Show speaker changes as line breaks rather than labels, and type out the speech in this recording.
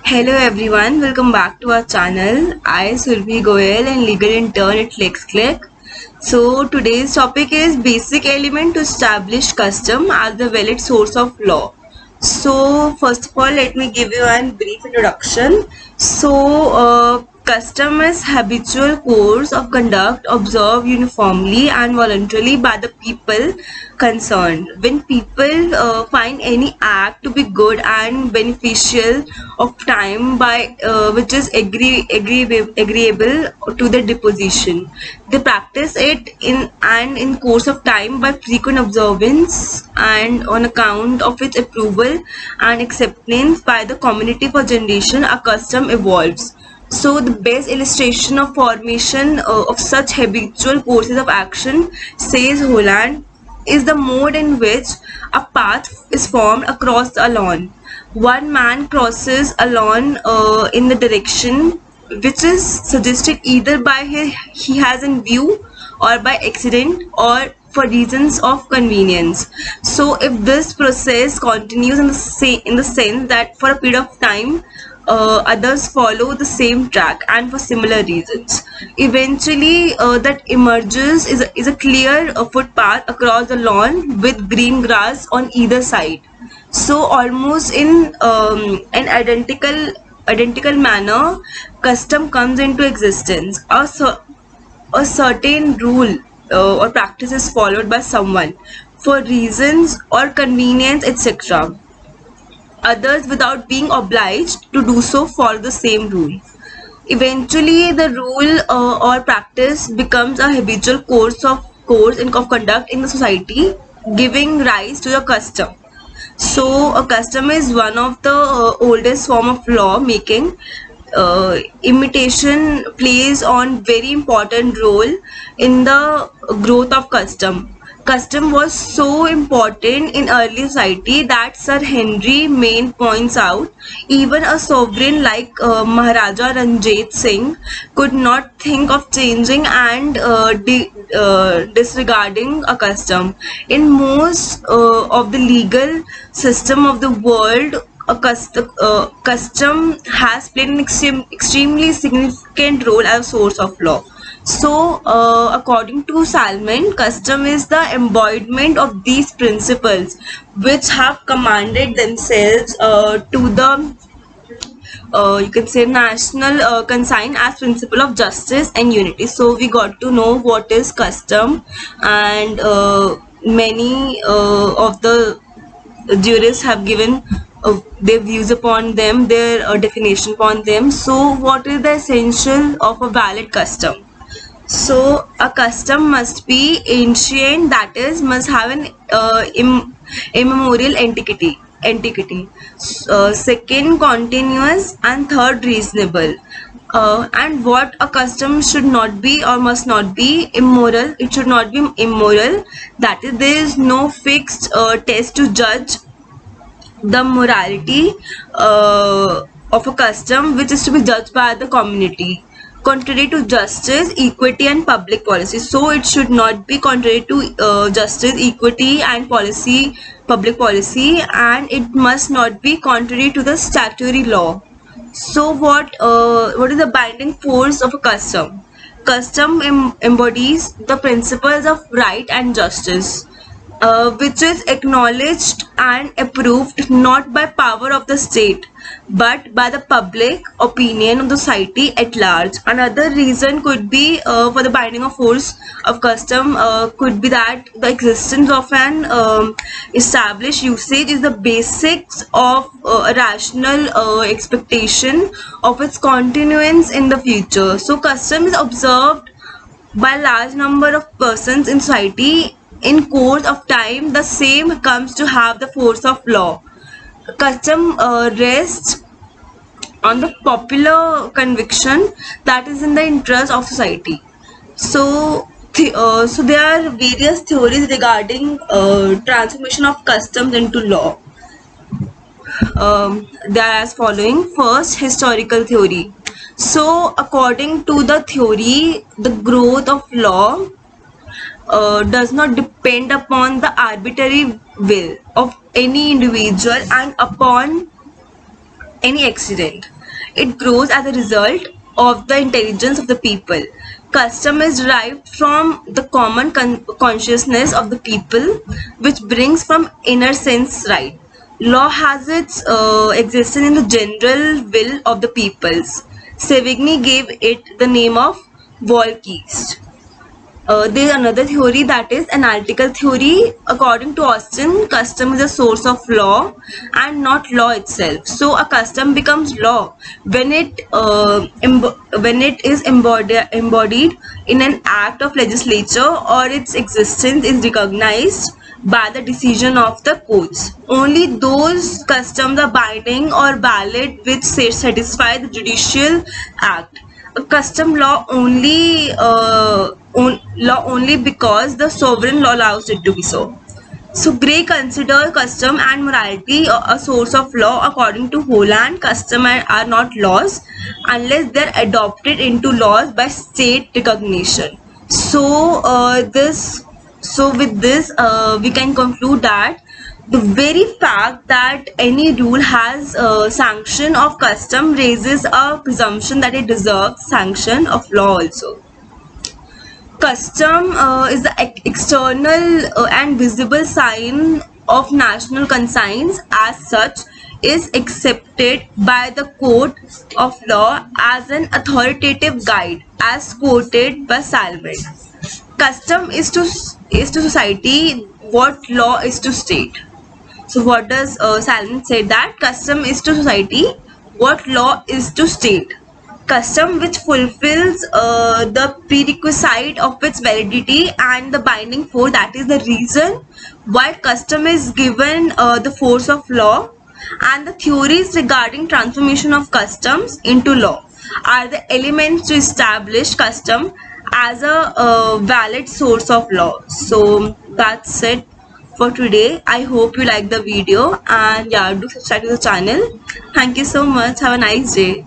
Hello everyone, welcome back to our channel. I Surbi Goyal and legal intern at LexClick. So today's topic is basic element to establish custom as the valid source of law. So first of all, let me give you a brief introduction. Custom is habitual course of conduct observed uniformly and voluntarily by the people concerned. When people find any act to be good and beneficial of time by which is agreeable to the disposition, they practice it in course of time by frequent observance and on account of its approval and acceptance by the community for generation, a custom evolves. So the best illustration of formation of such habitual courses of action, says Holland, is the mode in which a path is formed across a lawn. One man crosses a lawn in the direction which is suggested either by he has in view or by accident or for reasons of convenience. So if this process continues in the sense that for a period of time others follow the same track and for similar reasons, eventually that emerges is a clear footpath across the lawn with green grass on either side. So almost in an identical manner, custom comes into existence. A certain rule or practice is followed by someone for reasons or convenience, etc. Others, without being obliged to do so, follow the same rule. Eventually, the rule or practice becomes a habitual course of conduct in the society, giving rise to a custom. So, a custom is one of the oldest form of law making. Imitation plays on very important role in the growth of custom. Custom was so important in early society that Sir Henry Maine points out even a sovereign like Maharaja Ranjit Singh could not think of changing and disregarding a custom. In most of the legal system of the world, custom has played an extremely significant role as a source of law. So, according to Salmon, custom is the embodiment of these principles which have commanded themselves to the you can say national consign as principle of justice and unity. So we got to know what is custom, and many of the jurists have given their views upon them, their definition upon them. So what is the essential of a valid custom? So a custom must be ancient, that is, must have an immemorial antiquity. Second, continuous, and third, reasonable. And what a custom should not be or must not be immoral. It should not be immoral. That is, there is no fixed test to judge the morality of a custom, which is to be judged by the community, contrary to justice, equity, and public policy. So it should not be contrary to justice, equity, and public policy, and it must not be contrary to the statutory law. So what is the binding force of a custom? Custom embodies the principles of right and justice, which is acknowledged and approved not by power of the state but by the public opinion of the society at large. Another reason could be for the binding of force of custom could be that the existence of an established usage is the basics of a rational expectation of its continuance in the future. So custom is observed by a large number of persons in society. In course of time, the same comes to have the force of law. Custom rests on the popular conviction that is in the interest of society. So there are various theories regarding transformation of customs into law. They are as following. First, historical theory. So according to the theory, the growth of law does not depend upon the arbitrary will of any individual and upon any accident. It grows as a result of the intelligence of the people. Custom is derived from the common consciousness of the people, which brings from inner sense right. Law has its existence in the general will of the peoples. Savigny gave it the name of Volkist. There is another theory, that is analytical theory. According to Austin, custom is a source of law and not law itself. So a custom becomes law when when it is embodied in an act of legislature, or its existence is recognized by the decision of the courts. Only those customs are binding or valid which satisfy the judicial act. A custom law only because the sovereign law allows it to be so. So Gray consider custom and morality a source of law. According to Holland, custom are not laws unless they're adopted into laws by state recognition. So with this, we can conclude that the very fact that any rule has sanction of custom raises a presumption that it deserves sanction of law also. Custom is the external and visible sign of national conscience. As such, is accepted by the court of law as an authoritative guide, as quoted by Salmond. Custom is to society what law is to state. So what does Salmond say? That custom is to society what law is to state. Custom which fulfills the prerequisite of its validity and the binding force, that is the reason why custom is given the force of law, and the theories regarding transformation of customs into law are the elements to establish custom as a valid source of law. So that's it for today. I hope you like the video, and yeah, do subscribe to the channel. Thank you so much. Have a nice day.